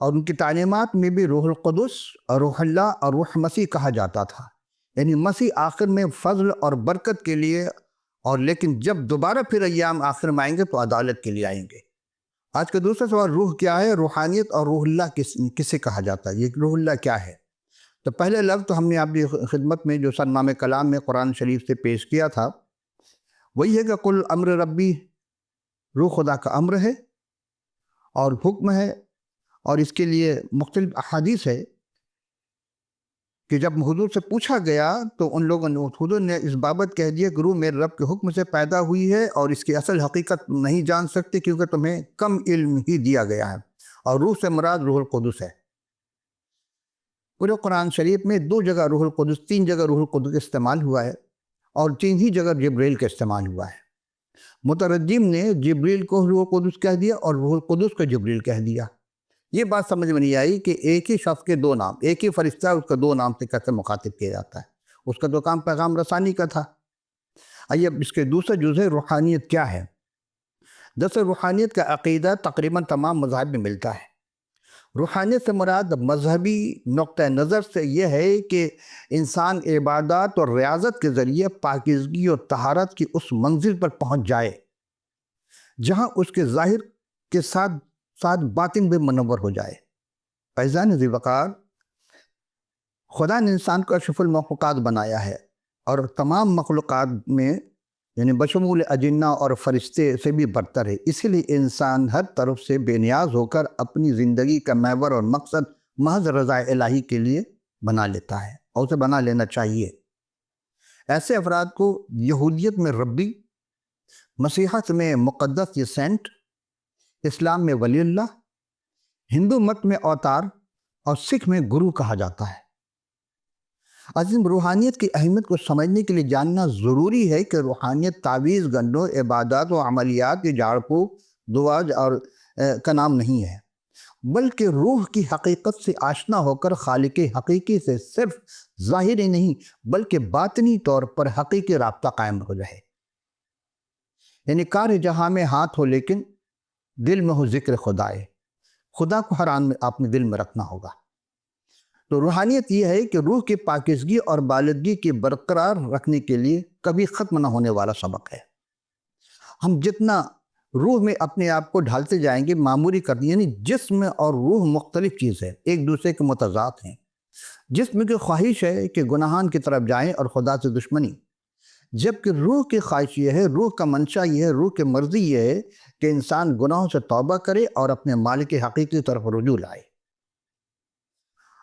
اور ان کی تعلیمات میں بھی روح القدس اور روح اللہ اور روح مسیح کہا جاتا تھا، یعنی مسیح آخر میں فضل اور برکت کے لیے، اور لیکن جب دوبارہ پھر ایام آخر میں آئیں گے تو عدالت کے لیے آئیں گے۔ آج کا دوسرا سوال، روح کیا ہے؟ روحانیت اور روح اللہ کسے کہا جاتا ہے؟ یہ روح اللہ کیا ہے؟ تو پہلے لفظ تو ہم نے آپ کی خدمت میں جو صدمہ کلام میں قرآن شریف سے پیش کیا تھا وہی ہے کہ قل امر ربی، روح خدا کا امر ہے اور حکم ہے، اور اس کے لیے مختلف احادیث ہے کہ جب حضور سے پوچھا گیا تو ان لوگوں نے، حضور نے اس بابت کہہ دیا کہ روح میرے رب کے حکم سے پیدا ہوئی ہے اور اس کی اصل حقیقت نہیں جان سکتے کیونکہ تمہیں کم علم ہی دیا گیا ہے، اور روح سے مراد روح القدس ہے۔ پورے قرآن شریف میں 2 جگہ روح القدس، 3 جگہ روح القدس استعمال ہوا ہے، اور 3 ہی جگہ جبریل کا استعمال ہوا ہے۔ مترجم نے جبریل کو روح القدس کہہ دیا اور روح القدس کو جبریل کہہ دیا۔ یہ بات سمجھ میں نہیں آئی کہ ایک ہی شخص کے 2 نام، ایک ہی فرشتہ اس کا 2 نام سے کیسے مخاطب کیا جاتا ہے؟ اس کا تو کام پیغام رسانی کا تھا۔ آئیے اس کے دوسرا جز ہے روحانیت کیا ہے۔ دراصل روحانیت کا عقیدہ تقریباً تمام مذاہب میں ملتا ہے۔ روحانیت سے مراد مذہبی نقطہ نظر سے یہ ہے کہ انسان عبادات اور ریاضت کے ذریعے پاکیزگی اور طہارت کی اس منزل پر پہنچ جائے جہاں اس کے ظاہر کے ساتھ ساتھ باطن بھی منور ہو جائے۔ فیضان ذی وقار، خدا نے انسان کو اشرف المخلوقات بنایا ہے اور تمام مخلوقات میں یعنی بشمول اجنہ اور فرشتے سے بھی برتر ہے، اسی لیے انسان ہر طرف سے بے نیاز ہو کر اپنی زندگی کا محور اور مقصد محض رضا الہی کے لیے بنا لیتا ہے، اور اسے بنا لینا چاہیے۔ ایسے افراد کو یہودیت میں ربی، مسیحیت میں مقدس یا سینٹ، اسلام میں ولی اللہ، ہندو مت میں اوتار اور سکھ میں گرو کہا جاتا ہے۔ عظیم، روحانیت کی اہمیت کو سمجھنے کے لیے جاننا ضروری ہے کہ روحانیت تعویذ گنوں، عبادات و عملیات کی جھاڑ پھونک، دعا اور کا نام نہیں ہے، بلکہ روح کی حقیقت سے آشنا ہو کر خالق حقیقی سے صرف ظاہری نہیں بلکہ باطنی طور پر حقیقی رابطہ قائم ہو جائے۔ یعنی کار جہاں میں ہاتھ ہو لیکن دل میں ہو ذکر خدائے، خدا کو ہر آن میں اپنے دل میں رکھنا ہوگا۔ تو روحانیت یہ ہے کہ روح کی پاکیزگی اور بالغی کی برقرار رکھنے کے لیے کبھی ختم نہ ہونے والا سبق ہے۔ ہم جتنا روح میں اپنے آپ کو ڈھالتے جائیں گے، معمولی کر دیں، یعنی جسم اور روح مختلف چیز ہے، ایک دوسرے کے متضاد ہیں۔ جسم کی خواہش ہے کہ گناہان کی طرف جائیں اور خدا سے دشمنی، جبکہ روح کی خواہش یہ ہے، روح کا منشا یہ ہے، روح کی مرضی یہ ہے کہ انسان گناہوں سے توبہ کرے اور اپنے مالک حقیقی طرف رجوع لائے۔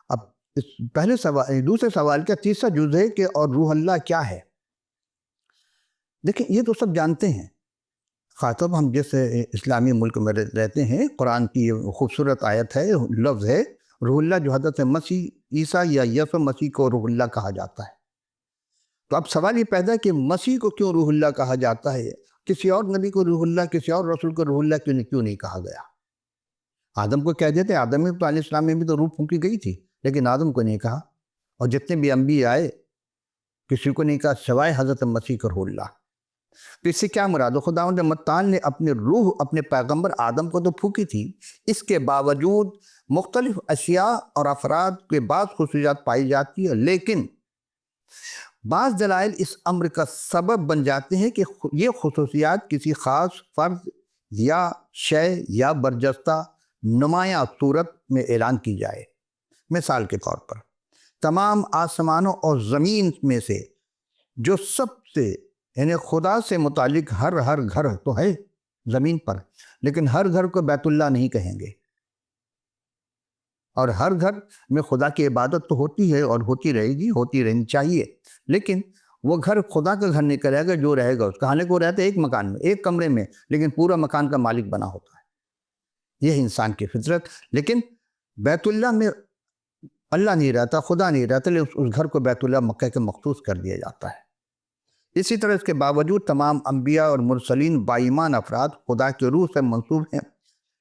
اب اس پہلے سوال، دوسرے سوال کا تیسرا جز ہے کہ اور روح اللہ کیا ہے؟ دیکھیں، یہ تو سب جانتے ہیں، خاطب ہم جیسے اسلامی ملک میں رہتے ہیں، قرآن کی خوبصورت آیت ہے، لفظ ہے روح اللہ، جو حضرت مسیح عیسیٰ یا یسوع مسیح کو روح اللہ کہا جاتا ہے۔ تو اب سوال یہ پیدا ہے کہ مسیح کو کیوں روح اللہ کہا جاتا ہے؟ کسی اور نبی کو روح اللہ، کسی اور رسول کو روح اللہ کیوں نہیں کہا گیا؟ آدم کو کہہ دیتے، آدم علیہ السلام میں بھی تو روح پھونکی گئی تھی، لیکن آدم کو نہیں کہا، اور جتنے بھی انبیاء آئے کسی کو نہیں کہا سوائے حضرت مسیح کو روح اللہ۔ تو اس سے کیا مراد ہے؟ خداوند متعال نے اپنے روح اپنے پیغمبر آدم کو تو پھونکی تھی، اس کے باوجود مختلف اشیاء اور افراد کے بعض خصوصیات پائی جاتی ہے، لیکن بعض دلائل اس امر کا سبب بن جاتے ہیں کہ یہ خصوصیات کسی خاص فرد یا شے یا برجستہ نمایاں صورت میں اعلان کی جائے۔ مثال کے طور پر تمام آسمانوں اور زمین میں سے جو سب سے یعنی خدا سے متعلق ہر گھر تو ہے زمین پر، لیکن ہر گھر کو بیت اللہ نہیں کہیں گے، اور ہر گھر میں خدا کی عبادت تو ہوتی ہے اور ہوتی رہے گی، ہوتی رہنی چاہیے، لیکن وہ گھر خدا کا گھر نہیں کرے گا جو رہے گا اس کا، حالانکہ وہ رہتا ہے ایک مکان میں، ایک کمرے میں، لیکن پورا مکان کا مالک بنا ہوتا ہے۔ یہ انسان کی فطرت، لیکن بیت اللہ میں اللہ نہیں رہتا، خدا نہیں رہتا، لیکن اس گھر کو بیت اللہ مکہ کے مخصوص کر دیا جاتا ہے۔ اسی طرح اس کے باوجود تمام انبیاء اور مرسلین باایمان افراد خدا کے روح سے منسوب ہیں،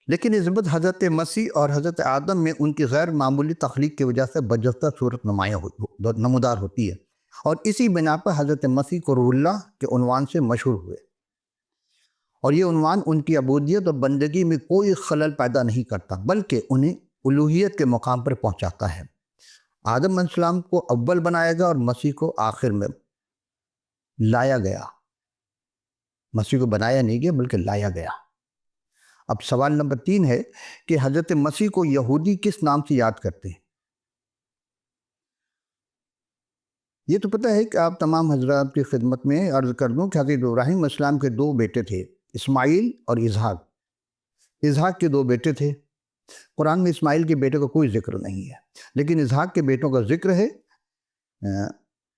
لیکن نسبت حضرت مسیح اور حضرت آدم میں ان کی غیر معمولی تخلیق کی وجہ سے برجستہ صورت نمودار ہوتی ہے، اور اسی بنا پر حضرت مسیح کو روح اللہ کے عنوان سے مشہور ہوئے، اور یہ عنوان ان کی عبودیت اور بندگی میں کوئی خلل پیدا نہیں کرتا، بلکہ انہیں الوہیت کے مقام پر پہنچاتا ہے۔ آدم علیہ السلام کو اول بنایا گیا اور مسیح کو آخر میں لایا گیا۔ مسیح کو بنایا نہیں گیا بلکہ لایا گیا۔ اب سوال نمبر 3 ہے کہ حضرت مسیح کو یہودی کس نام سے یاد کرتے ہیں؟ یہ تو پتہ ہے کہ آپ تمام حضرات کی خدمت میں عرض کر دوں کہ حضرت ابراہیم علیہ السلام کے 2 بیٹے تھے، اسماعیل اور اسحاق۔ اسحاق کے 2 بیٹے تھے۔ قرآن میں اسماعیل کے بیٹے کا کوئی ذکر نہیں ہے، لیکن اسحاق کے بیٹوں کا ذکر ہے۔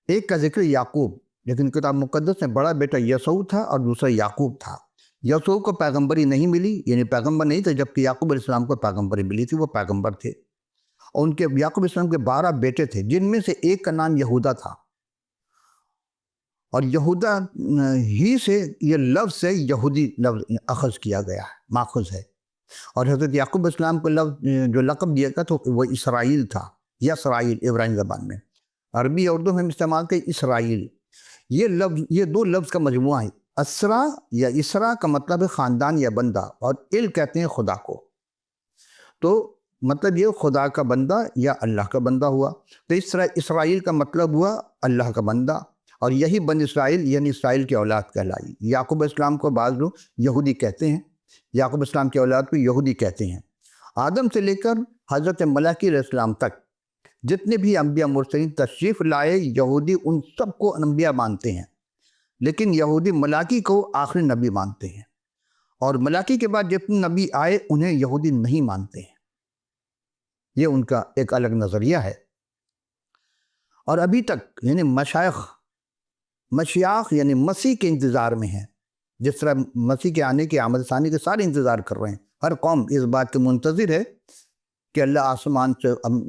ایک کا ذکر یعقوب، لیکن کتاب مقدس میں بڑا بیٹا یسوع تھا اور دوسرا یعقوب تھا۔ یسوع کو پیغمبری نہیں ملی، یعنی پیغمبر نہیں تھا، جبکہ یعقوب علیہ السلام کو پیغمبری ملی تھی، وہ پیغمبر تھے۔ اور ان کے یعقوب علیہ السلام کے 12 بیٹے تھے، جن میں سے ایک کا نام یہودا تھا، اور یہودا ہی سے یہ لفظ سے یہودی لفظ اخذ کیا گیا ہے، ماخوذ ہے۔ اور حضرت یعقوب علیہ السلام کو جو لقب دیا گیا تو وہ اسرائیل تھا، یا اسرائیل عبرانی زبان میں، عربی یا اردو میں ہم استعمال کریں اسرائیل۔ یہ 2 لفظ کا مجموعہ ہے۔ اسرا یا اسرا کا مطلب ہے خاندان یا بندہ، اور کہتے ہیں خدا کو، تو مطلب یہ خدا کا بندہ یا اللہ کا بندہ ہوا۔ تو اس طرح اسرائیل کا مطلب ہوا اللہ کا بندہ، اور یہی بن اسرائیل یعنی اسرائیل کی اولاد کہلائی۔ یعقوب علیہ السلام کو بعض لوگ یہودی کہتے ہیں، یعقوب علیہ السلام کی اولاد کو یہودی کہتے ہیں۔ آدم سے لے کر حضرت ملکی علیہ السلام تک جتنے بھی انبیاء مرسلین تشریف لائے، یہودی ان سب کو انبیاء مانتے ہیں، لیکن یہودی ملاکی کو آخری نبی مانتے ہیں، اور ملاکی کے بعد جتنے نبی آئے انہیں یہودی نہیں مانتے ہیں۔ یہ ان کا ایک الگ نظریہ ہے۔ اور ابھی تک یعنی مشیاخ یعنی مسیح کے انتظار میں ہیں، جس طرح مسیح کے آنے کے آمد ثانی کے سارے انتظار کر رہے ہیں۔ ہر قوم اس بات کے منتظر ہے کہ اللہ آسمان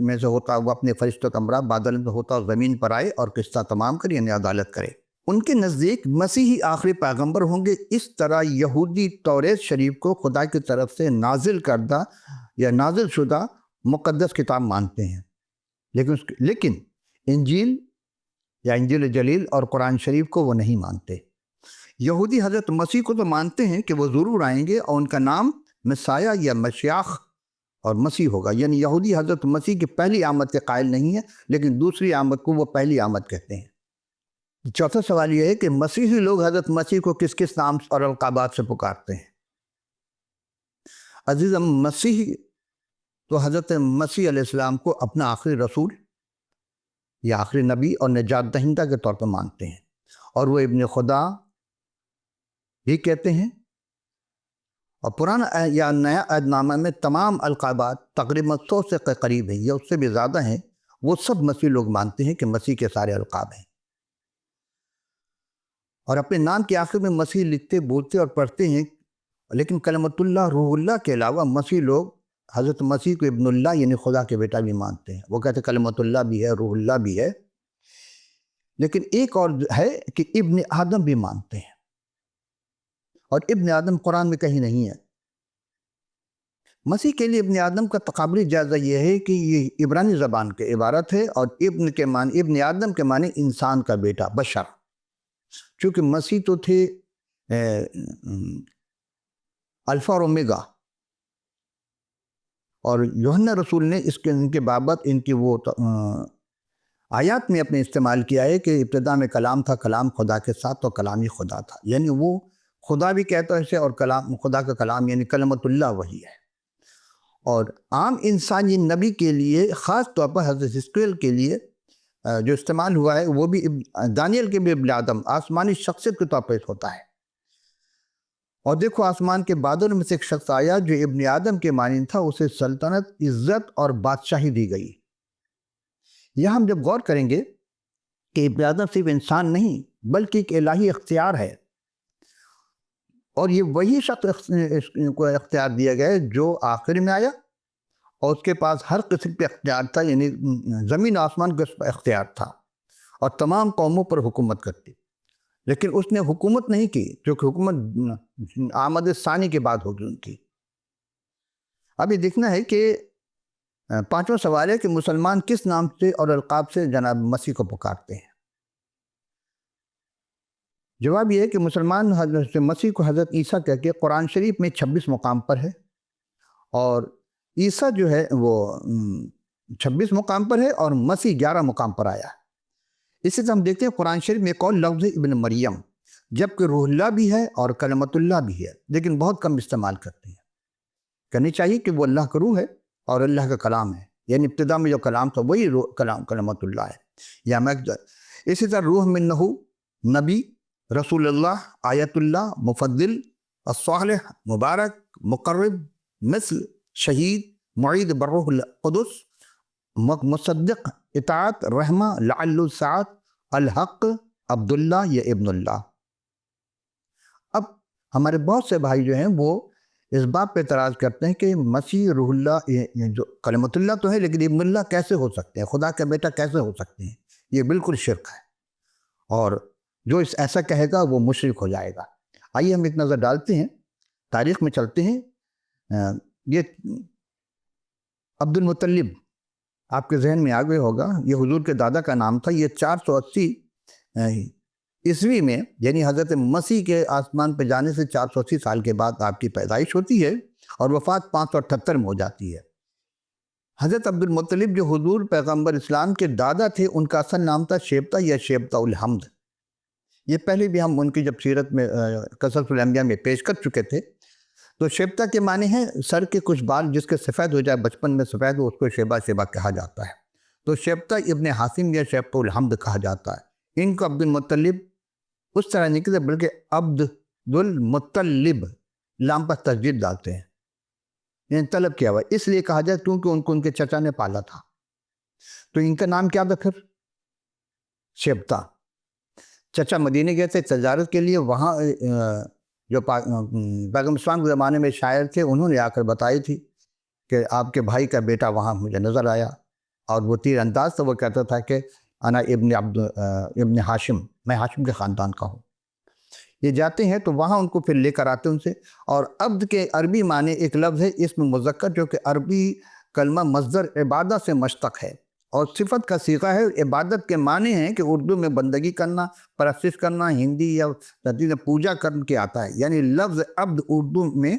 میں سے ہوتا ہوا اپنے فرشتوں کا ہمراہ بادل میں ہوتا زمین پر آئے اور قصہ تمام کرے، یعنی عدالت کرے۔ ان کے نزدیک مسیح ہی آخری پیغمبر ہوں گے۔ اس طرح یہودی توریت شریف کو خدا کی طرف سے نازل کردہ یا نازل شدہ مقدس کتاب مانتے ہیں، لیکن انجیل یا انجیل جلیل اور قرآن شریف کو وہ نہیں مانتے۔ یہودی حضرت مسیح کو تو مانتے ہیں کہ وہ ضرور آئیں گے، اور ان کا نام مسیح یا مشیاخ اور مسیح ہوگا، یعنی یہودی حضرت مسیح کی پہلی آمد کے قائل نہیں ہے، لیکن دوسری آمد کو وہ پہلی آمد کہتے ہیں۔ چوتھا سوال یہ ہے کہ مسیحی لوگ حضرت مسیح کو کس کس نام اور القابات سے پکارتے ہیں؟ عزیزم، مسیح تو حضرت مسیح علیہ السلام کو اپنا آخری رسول یا آخری نبی اور نجات دہندہ کے طور پر مانتے ہیں، اور وہ ابن خدا بھی کہتے ہیں۔ اور پرانا یا نیا عہد نامہ میں تمام القابات تقریباً 100 سے قریب ہیں یا اس سے بھی زیادہ ہیں، وہ سب مسیح لوگ مانتے ہیں کہ مسیح کے سارے القاب ہیں، اور اپنے نام کے آخر میں مسیح لکھتے، بولتے اور پڑھتے ہیں۔ لیکن کلمت اللہ، روح اللہ کے علاوہ مسیح لوگ حضرت مسیح کو ابن اللہ یعنی خدا کے بیٹا بھی مانتے ہیں۔ وہ کہتے ہیں کلمت اللہ بھی ہے، روح اللہ بھی ہے، لیکن ایک اور ہے کہ ابن آدم بھی مانتے ہیں، اور ابن آدم قرآن میں کہیں نہیں ہے۔ مسیح کے لیے ابن آدم کا تقابلی جائزہ یہ ہے کہ یہ عبرانی زبان کے عبارت ہے، اور ابن آدم کے معنی انسان کا بیٹا، بشر۔ چونکہ مسیح تو تھے الفا اور اومیگا، اور یوحنا رسول نے ان کے بابت ان کی وہ آیات میں اپنے استعمال کیا ہے کہ ابتدا میں کلام تھا، کلام خدا کے ساتھ، تو کلام ہی خدا تھا، یعنی وہ خدا بھی کہتا ہے اسے، اور کلام خدا کا کلام یعنی کلمت اللہ وہی ہے۔ اور عام انسانی نبی کے لیے، خاص طور پر حضرت حزقیل کے لیے جو استعمال ہوا ہے، وہ بھی دانیل کے بھی ابن آدم آسمانی شخصیت کے طور پر ہوتا ہے۔ اور دیکھو، آسمان کے بادل میں سے ایک شخص آیا جو ابن آدم کے مانند تھا، اسے سلطنت، عزت اور بادشاہی دی گئی۔ یہاں ہم جب غور کریں گے کہ ابن آدم صرف انسان نہیں بلکہ ایک الہی اختیار ہے، اور یہ وہی شخص کو اختیار دیا گیا ہے جو آخر میں آیا، اور اس کے پاس ہر قسم پہ اختیار تھا، یعنی زمین آسمان کا اختیار تھا، اور تمام قوموں پر حکومت کرتی۔ لیکن اس نے حکومت نہیں کی، کیونکہ حکومت آمد ثانی کے بعد ہوگی ان کی۔ اب یہ دیکھنا ہے کہ 5واں سوال ہے کہ مسلمان کس نام سے اور القاب سے جناب مسیح کو پکارتے ہیں؟ جواب یہ ہے کہ مسلمان حضرت مسیح کو حضرت عیسیٰ کہہ کے قرآن شریف میں 26 مقام پر ہے، اور عیسیٰ جو ہے وہ 26 مقام پر ہے اور مسیح 11 مقام پر آیا. اسی طرح ہم دیکھتے ہیں قرآن شریف میں ایک اور لفظ ہے ابن مریم، جبکہ روح اللہ بھی ہے اور کلمت اللہ بھی ہے، لیکن بہت کم استعمال کرتے ہیں. کرنی چاہیے کہ وہ اللہ کا روح ہے اور اللہ کا کلام ہے، یعنی ابتدا میں جو کلام تھا وہی کلمت اللہ ہے. یا میں اسی طرح روح منہ، نبی، رسول اللہ، آیت اللہ، مفضل، الصالح، مبارک، مقرب، مثل، شہید، معید بروح القدس، مصدق، اطاعت، رحمہ، لعل الساعت، الحق، عبداللہ یا ابن اللہ. اب ہمارے بہت سے بھائی جو ہیں وہ اس بات پہ اعتراض کرتے ہیں کہ مسیح روح اللہ، یہ جو کلمت اللہ تو ہے لیکن ابن اللہ کیسے ہو سکتے ہیں، خدا کا بیٹا کیسے ہو سکتے ہیں؟ یہ بالکل شرک ہے، اور جو ایسا کہے گا وہ مشرک ہو جائے گا. آئیے ہم ایک نظر ڈالتے ہیں، تاریخ میں چلتے ہیں. یہ عبد المطلب آپ کے ذہن میں آگے ہوگا، یہ حضور کے دادا کا نام تھا. یہ 480 عیسوی میں، یعنی حضرت مسیح کے آسمان پہ جانے سے 480 سال کے بعد آپ کی پیدائش ہوتی ہے اور وفات 578 میں ہو جاتی ہے. حضرت عبد المطلب جو حضور پیغمبر اسلام کے دادا تھے، ان کا اصل نام تھا شیبتا یا شیبتا الحمد. یہ پہلے بھی ہم ان کی جب سیرت میں قصص الانبیاء میں پیش کر چکے تھے. تو شیبتا کے معنی ہیں سر کے کچھ بال جس کے سفید ہو جائے، بچپن میں سفید ہو، اس کو شیبہ شیبہ کہا جاتا ہے. تو شیبتا ابن حاسم یا شیبتا الحمد کہا جاتا ہے. ان کو عبد المطلب اس طرح نہیں کہتے بلکہ عبد المطلب، لام پر تسدید ڈالتے ہیں، یعنی طلب کیا ہوا، اس لیے کہا جائے کیونکہ ان کو ان کے چچا نے پالا تھا. تو ان کا نام کیا تھا پھر؟ شیبتا. چچا مدینے گئے تھے تجارت کے لیے، وہاں جو پیغمبر اسلام کے زمانے میں شاعر تھے، انہوں نے آ کر بتائی تھی کہ آپ کے بھائی کا بیٹا وہاں مجھے نظر آیا، اور وہ تیر انداز تھا، وہ کہتا تھا کہ انا ابن ہاشم، میں ہاشم کے خاندان کا ہوں. یہ جاتے ہیں تو وہاں ان کو پھر لے کر آتے ان سے. اور عبد کے عربی معنی ایک لفظ ہے اسم مذکر، جو کہ عربی کلمہ مصدر عبادہ سے مشتق ہے، اور صفت کا صیغہ ہے. عبادت کے معنی ہیں کہ اردو میں بندگی کرنا، پرستش کرنا، ہندی یا لطیفی میں پوجا کر کے آتا ہے. یعنی لفظ عبد اردو میں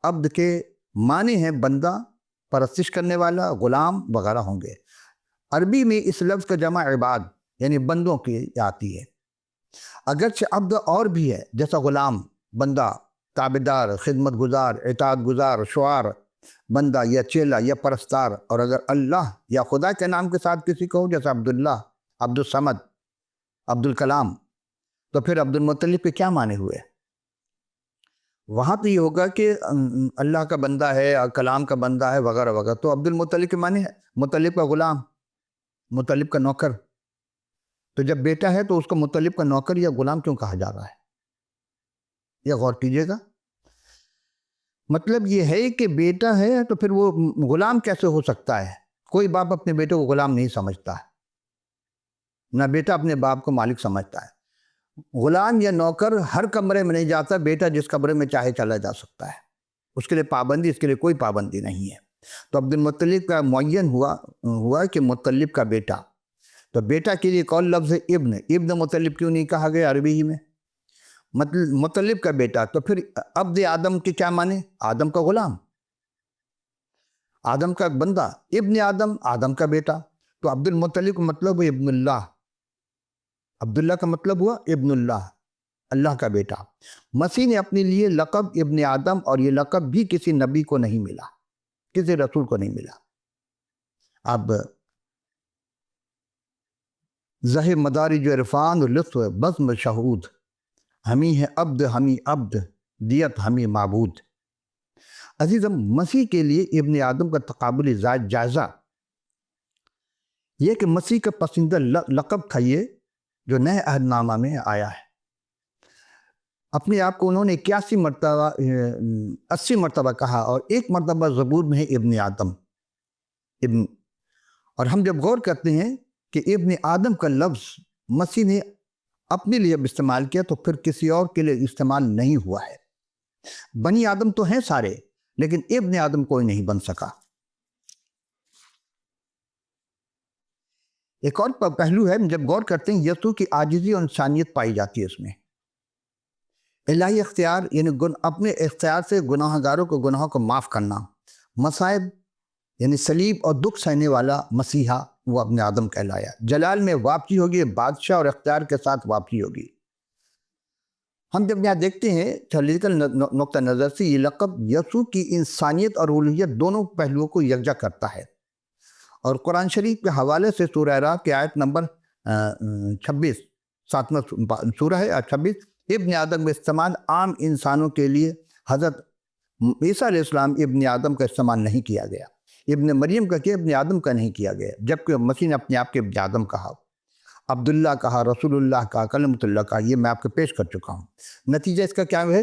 عبد کے معنی ہیں بندہ، پرستش کرنے والا، غلام وغیرہ ہوں گے. عربی میں اس لفظ کا جمع عباد یعنی بندوں کی آتی ہے. اگرچہ عبد اور بھی ہے، جیسا غلام، بندہ، تابعدار، خدمت گزار، اطاعت گزار، شعار، بندہ یا چیلا یا پرستار. اور اگر اللہ یا خدا کے نام کے ساتھ کسی کو ہو، جیسا عبداللہ، عبد الصمد، عبد الکلام، تو پھر عبد المطلب کے کیا معنی ہوئے؟ وہاں تو یہ ہوگا کہ اللہ کا بندہ ہے، کلام کا بندہ ہے وغیرہ وغیرہ. تو عبد المطلب کے معنی ہے مطلب کا غلام، مطلب کا نوکر. تو جب بیٹا ہے تو اس کو مطلب کا نوکر یا غلام کیوں کہا جا رہا ہے؟ یہ غور کیجئے گا. مطلب یہ ہے کہ بیٹا ہے تو پھر وہ غلام کیسے ہو سکتا ہے؟ کوئی باپ اپنے بیٹے کو غلام نہیں سمجھتا ہے، نہ بیٹا اپنے باپ کو مالک سمجھتا ہے. غلام یا نوکر ہر کمرے میں نہیں جاتا، بیٹا جس کمرے میں چاہے چلا جا سکتا ہے، اس کے لیے پابندی، اس کے لیے کوئی پابندی نہیں ہے. تو عبد المطلب کا معین ہوا کہ مطلب کا بیٹا. تو بیٹا کے لیے کون لفظ ہے؟ ابن مطلب کیوں نہیں کہا گیا عربی ہی میں؟ مطلب کا بیٹا. تو پھر عبد آدم کے کیا معنی؟ آدم کا غلام، آدم کا بندہ. ابن آدم، آدم کا بیٹا. تو عبد المطلب کا مطلب ہے ابن اللہ، عبداللہ کا مطلب ہوا ابن اللہ، اللہ کا بیٹا. مسیح نے اپنے لیے لقب ابن آدم، اور یہ لقب بھی کسی نبی کو نہیں ملا، کسی رسول کو نہیں ملا. اب ظہر مدارج عرفان و لطف بزم شہود، ہمیں ہے عبد، ہمیں عبد، دیت ہمیں معبود. عزیزم، مسیح کے لیے ابن آدم کا تقابلی جائزہ یہ کہ مسیح کا پسندیدہ لقب تھا یہ، جو نئے عہد نامہ میں آیا ہے. اپنے آپ کو انہوں نے 81 مرتبہ 80 مرتبہ کہا، اور ایک مرتبہ زبور میں ہے ابن آدم. اور ہم جب غور کرتے ہیں کہ ابن آدم کا لفظ مسیح نے اپنے لیے استعمال کیا، تو پھر کسی اور کے لیے استعمال نہیں ہوا ہے. بنی آدم تو ہیں سارے، لیکن ابن آدم کوئی نہیں بن سکا. ایک اور پہلو ہے، جب غور کرتے ہیں یسوع کی عاجزی اور انسانیت پائی جاتی ہے اس میں. الہی اختیار یعنی اپنے اختیار سے گناہ گاروں کو گناہوں کو معاف کرنا، مصائب یعنی صلیب اور دکھ سہنے والا مسیحا وہ ابن آدم کہلایا۔ جلال میں واپسی ہوگی، بادشاہ اور اختیار کے ساتھ واپسی ہوگی۔ ہم جب یہاں دیکھتے ہیں تھیولوجیکل نقطہ نظر سے، یہ لقب یسوع کی انسانیت اور الوہیت دونوں پہلوؤں کو یکجا کرتا ہے، اور قرآن شریف کے حوالے سے سورہ اعراف کی آیت نمبر 26، 7واں سورہ ہے 26، ابن آدم میں استعمال عام انسانوں کے لیے حضرت عیسیٰ علیہ السلام ابن آدم کا استعمال نہیں کیا گیا، ابن مریم کا کیا، ابن آدم کا نہیں کیا گیا، جبکہ مسیح نے اپنے آپ کے ابن آدم کہا، عبداللہ کہا، رسول اللہ کہا، کلمۃ اللہ کہا۔ یہ میں آپ کو پیش کر چکا ہوں۔ نتیجہ اس کا کیا ہے؟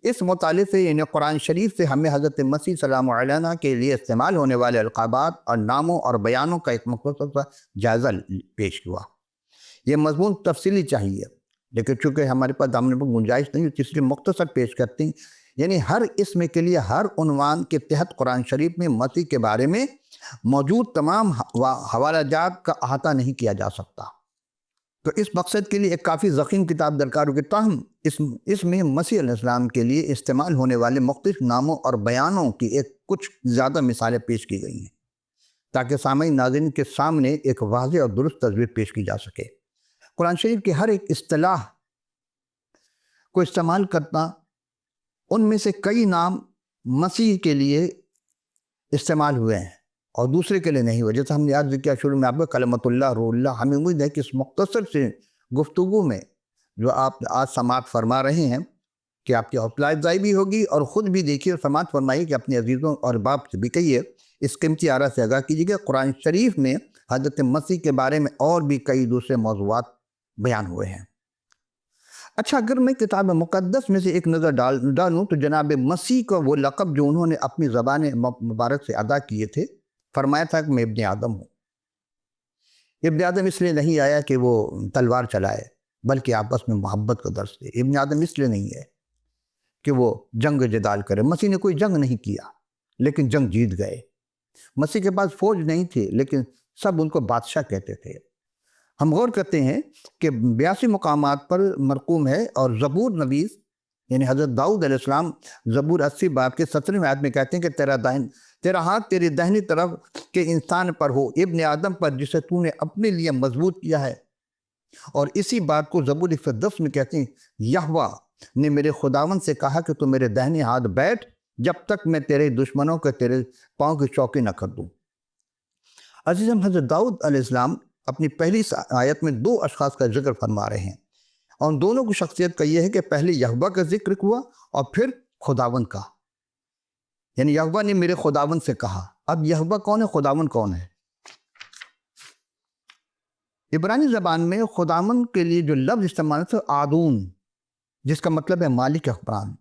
اس مطالعے سے یعنی قرآن شریف سے ہمیں حضرت مسیح سلام علیہ کے لیے استعمال ہونے والے القابات اور ناموں اور بیانوں کا ایک مختصر سا جائزہ پیش ہوا۔ یہ مضمون تفصیلی چاہیے، لیکن چونکہ ہمارے پاس دامن پر گنجائش نہیں ہوتی، اس لیے مختصر پیش کرتے ہیں۔ یعنی ہر اسم کے لیے ہر عنوان کے تحت قرآن شریف میں مسیح کے بارے میں موجود تمام حوالہ جات کا احاطہ نہیں کیا جا سکتا، تو اس مقصد کے لیے ایک کافی ضخیم کتاب درکار ہوگی۔ تاہم اس میں مسیح علیہ السلام کے لیے استعمال ہونے والے مختلف ناموں اور بیانوں کی کچھ زیادہ مثالیں پیش کی گئی ہیں، تاکہ سامعین ناظرین کے سامنے ایک واضح اور درست تصویر پیش کی جا سکے۔ قرآن شریف کی ہر ایک اصطلاح کو استعمال کرنا، ان میں سے کئی نام مسیح کے لیے استعمال ہوئے ہیں اور دوسرے کے لیے نہیں ہوئے، جیسے ہم نے یاد کیا شروع میں آپ کو کلمۃ اللہ، روح اللہ۔ ہمیں امید ہے کہ اس مختصر سے گفتگو میں جو آپ آج سماعت فرما رہے ہیں کہ آپ کی حوصلہ افزائی بھی ہوگی، اور خود بھی دیکھیے اور سماعت فرمائیے کہ اپنے عزیزوں اور باپ سے بھی کہیے، اس قیمتی آرا سے آگاہ کیجیے کہ قرآن شریف میں حضرت مسیح کے بارے میں اور بھی کئی دوسرے موضوعات بیان ہوئے ہیں۔ اچھا، اگر میں کتاب مقدس میں سے ایک نظر ڈالوں تو جناب مسیح کو وہ لقب جو انہوں نے اپنی زبان مبارک سے ادا کیے تھے، فرمایا تھا کہ میں ابن آدم ہوں۔ ابن آدم اس لیے نہیں آیا کہ وہ تلوار چلائے، بلکہ آپس میں محبت کا درس دے۔ ابن آدم اس لیے نہیں ہے کہ وہ جنگ جدال کرے۔ مسیح نے کوئی جنگ نہیں کیا، لیکن جنگ جیت گئے۔ مسیح کے پاس فوج نہیں تھی، لیکن سب ان کو بادشاہ کہتے تھے۔ ہم غور کرتے ہیں کہ 82 مقامات پر مرقوم ہے، اور زبور نویس یعنی حضرت داؤد علیہ السلام زبور 80 باب کے 17ویں آیت میں کہتے ہیں کہ تیرا ہاتھ تیری دہنی طرف کے انسان پر ہو، ابن آدم پر، جسے تو نے اپنے لیے مضبوط کیا ہے۔ اور اسی بات کو زبور 110 میں کہتے ہیں، یہوہ نے میرے خداوند سے کہا کہ تو میرے دہنے ہاتھ بیٹھ، جب تک میں تیرے دشمنوں کو تیرے پاؤں کی چوکی نہ کر دوں۔ عزیزم، حضرت داؤد علیہ السلام اپنی پہلی آیت میں 2 اشخاص کا ذکر فرما رہے ہیں، اور ان دونوں کی شخصیت کا یہ ہے کہ پہلے یہوہ کا ذکر ہوا اور پھر خداوند کا، یعنی یہوہ نے میرے خداوند سے کہا۔ اب یہوہ کون ہے، خداوند کون ہے؟ عبرانی زبان میں خداوند کے لیے جو لفظ استعمال ہے آدون، جس کا مطلب ہے مالک حکمران۔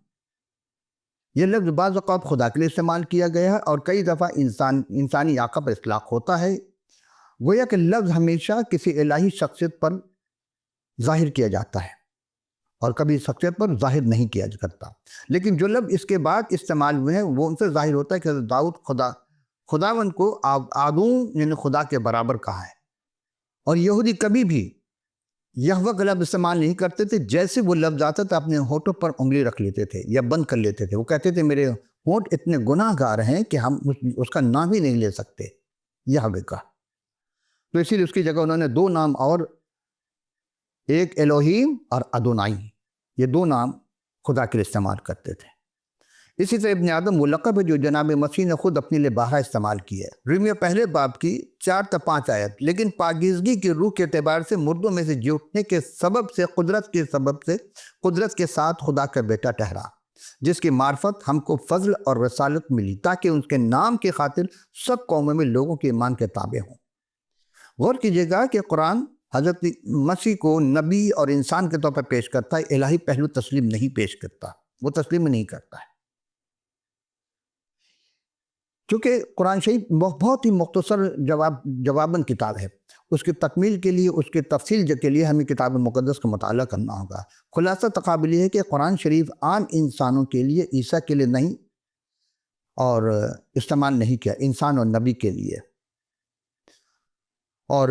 یہ لفظ بعض اوقات خدا کے لیے استعمال کیا گیا ہے، اور کئی دفعہ انسانی آقا پر اطلاق ہوتا ہے۔ گویا کہ لفظ ہمیشہ کسی الہی شخصیت پر ظاہر کیا جاتا ہے، اور کبھی شخصیت پر ظاہر نہیں کیا کرتا، لیکن جو لفظ اس کے بعد استعمال ہوئے ہیں وہ ان سے ظاہر ہوتا ہے کہ داؤد خداوند کو آدون یعنی خدا کے برابر کہا ہے۔ اور یہودی کبھی بھی یہوہ کا لفظ استعمال نہیں کرتے تھے، جیسے وہ لفظ آتا تھا اپنے ہونٹوں پر انگلی رکھ لیتے تھے یا بند کر لیتے تھے۔ وہ کہتے تھے میرے ہونٹ اتنے گناہ گار ہیں کہ ہم اس کا نام ہی نہیں لے سکتے، یہوہ کا۔ تو اسی لیے اس کی جگہ انہوں نے 2 نام اور، ایک الوہیم اور ادونائی، یہ 2 نام خدا کے لیے استعمال کرتے تھے۔ اسی طرح ابن آدم وہ لقب ہے جو جناب مسیح نے خود اپنے لیے بارہا استعمال کیا ہے۔ رومیہ پہلے باب کی 4 تا 5 آیت، لیکن پاکیزگی کی روح کے اعتبار سے مردوں میں سے جی اٹھنے کے سبب سے قدرت کے ساتھ خدا کا بیٹا ٹھہرا، جس کی معرفت ہم کو فضل اور رسالت ملی، تاکہ ان کے نام کی خاطر سب قوموں میں لوگوں کے ایمان کے تابع ہوں۔ غور کیجیے گا کہ قرآن حضرت مسیح کو نبی اور انسان کے طور پر پیش کرتا ہے، الہی پہلو تسلیم نہیں پیش کرتا، وہ تسلیم نہیں کرتا ہے۔ چونکہ قرآن شریف بہت ہی مختصر جواباً کتاب ہے، اس کی تکمیل کے لیے، اس کی تفصیل کے لیے ہمیں کتاب مقدس کا مطالعہ کرنا ہوگا۔ خلاصہ تقابل یہ ہے کہ قرآن شریف عام انسانوں کے لیے، عیسیٰ کے لیے نہیں اور استعمال نہیں کیا، انسان اور نبی کے لیے۔ اور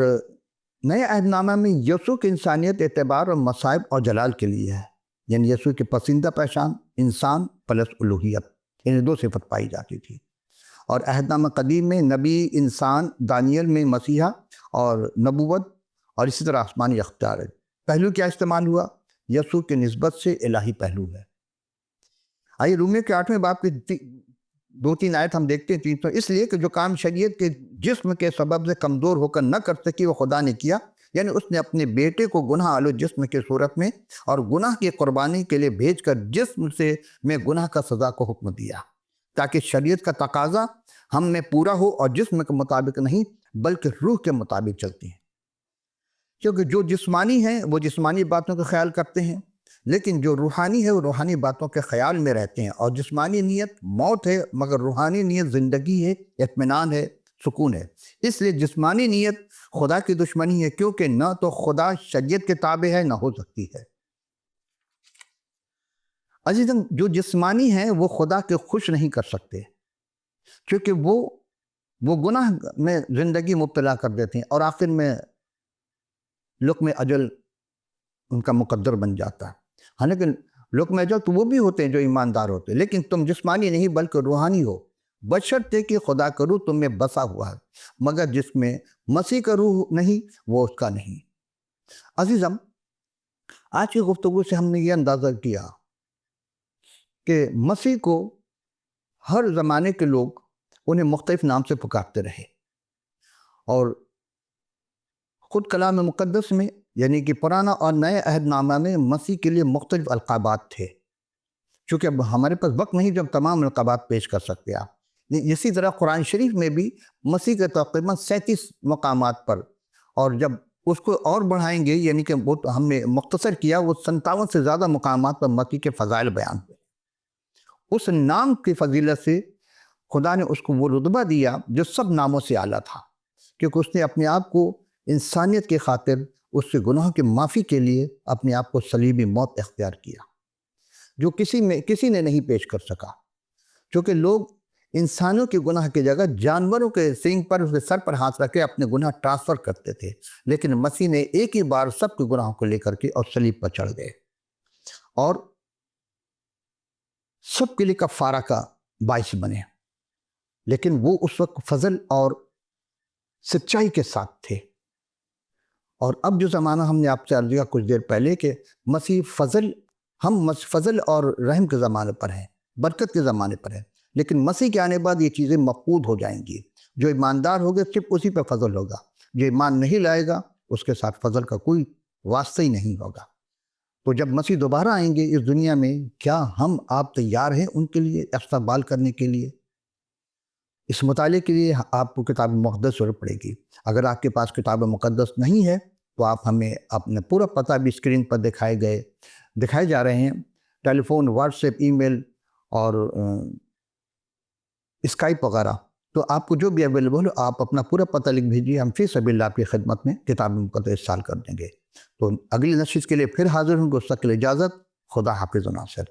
نئے عہد نامہ میں یسوع کی انسانیت، اعتبار اور مصائب اور جلال کے لیے ہے، یعنی یسوع کی پسندیدہ پہچان انسان پلس الوہیت، انہیں 2 صفت پائی جاتی تھی۔ اور عہد نامہ قدیم میں نبی، انسان، دانیل میں مسیحا اور نبوت، اور اسی طرح آسمانی اختیار ہے۔ پہلو کیا استعمال ہوا؟ یسوع کی نسبت سے الہی پہلو ہے۔ آئیے رومیو کے 8ویں باب کی 2-3 آیت ہم دیکھتے ہیں۔ 300 اس لیے کہ جو کام شریعت کے جسم کے سبب سے کمزور ہو کر نہ کر سکی وہ خدا نے کیا، یعنی اس نے اپنے بیٹے کو گناہ آلو جسم کے صورت میں اور گناہ کی قربانی کے لیے بھیج کر جسم سے میں گناہ کا سزا کو حکم دیا، تاکہ شریعت کا تقاضا ہم میں پورا ہو اور جسم کے مطابق نہیں بلکہ روح کے مطابق چلتی ہیں۔ کیونکہ جو جسمانی ہیں وہ جسمانی باتوں کا خیال کرتے ہیں، لیکن جو روحانی ہے وہ روحانی باتوں کے خیال میں رہتے ہیں۔ اور جسمانی نیت موت ہے، مگر روحانی نیت زندگی ہے، اطمینان ہے، سکون ہے۔ اس لیے جسمانی نیت خدا کی دشمنی ہے، کیونکہ نہ تو خدا شریعت کے تابع ہے نہ ہو سکتی ہے۔ عزیزاً، جو جسمانی ہیں وہ خدا کے خوش نہیں کر سکتے، کیونکہ وہ گناہ میں زندگی مبتلا کر دیتے ہیں اور آخر میں لقم اجل ان کا مقدر بن جاتا ہے۔ حالانکہ لقم اجل تو وہ بھی ہوتے ہیں جو ایماندار ہوتے ہیں، لیکن تم جسمانی نہیں بلکہ روحانی ہو، بشرطے کہ خدا کا روح تم میں بسا ہوا ہے، مگر جس میں مسیح کا روح نہیں وہ اس کا نہیں۔ عزیزم، آج کی گفتگو سے ہم نے یہ اندازہ کیا کہ مسیح کو ہر زمانے کے لوگ انہیں مختلف نام سے پکارتے رہے، اور خود کلام مقدس میں یعنی کہ پرانا اور نئے عہد نامہ میں مسیح کے لیے مختلف القابات تھے۔ چونکہ اب ہمارے پاس وقت نہیں جب تمام القابات پیش کر سکتے آپ۔ اسی طرح قرآن شریف میں بھی مسیح کے تقریباً 37 مقامات پر، اور جب اس کو اور بڑھائیں گے یعنی کہ وہ ہم نے مختصر کیا، وہ 57 سے زیادہ مقامات پر مسیح کے فضائل بیان ہوئے۔ اس نام کی فضیلت سے خدا نے اس کو وہ رتبہ دیا جو سب ناموں سے اعلیٰ تھا، کیونکہ اس نے اپنے آپ کو انسانیت کی خاطر اس سے گناہوں کی معافی کے لیے اپنے آپ کو صلیبی موت اختیار کیا، جو کسی نے نہیں پیش کر سکا، کیونکہ لوگ انسانوں کے گناہ کی جگہ جانوروں کے سینگ پر، اس کے سر پر ہاتھ رکھ کے اپنے گناہ ٹرانسفر کرتے تھے، لیکن مسیح نے ایک ہی بار سب کے گناہوں کو لے کر کے اور صلیب پر چڑھ گئے اور سب کے لیے کفارہ کا باعث بنے۔ لیکن وہ اس وقت فضل اور سچائی کے ساتھ تھے۔ اور اب جو زمانہ ہم نے آپ سے عرض کیا کچھ دیر پہلے کہ مسیح فضل اور رحم کے زمانے پر ہیں، برکت کے زمانے پر ہیں، لیکن مسیح کے آنے بعد یہ چیزیں مفقود ہو جائیں گی۔ جو ایماندار ہوگا صرف اسی پہ فضل ہوگا، جو ایمان نہیں لائے گا اس کے ساتھ فضل کا کوئی واسطہ ہی نہیں ہوگا۔ تو جب مسیح دوبارہ آئیں گے اس دنیا میں، کیا ہم آپ تیار ہیں ان کے لیے استقبال کرنے کے لیے؟ اس مطالعے کے لیے آپ کو کتاب مقدس ضرورت پڑے گی۔ اگر آپ کے پاس کتاب مقدس نہیں ہے تو آپ ہمیں اپنا پورا پتہ بھی اسکرین پر دکھائے جا رہے ہیں، ٹیلی فون، واٹس ایپ، ای میل اور اسکائپ وغیرہ، تو آپ کو جو بھی اویلیبل ہو آپ اپنا پورا پتہ لکھ بھیجیے، ہم فی سبیل اللہ آپ کی خدمت میں کتاب مقدس ارسال کر دیں گے۔ تو اگلی نشست کے لیے پھر حاضر ہوں گے، اس تک کے لیے اجازت، خدا حافظ و ناصر۔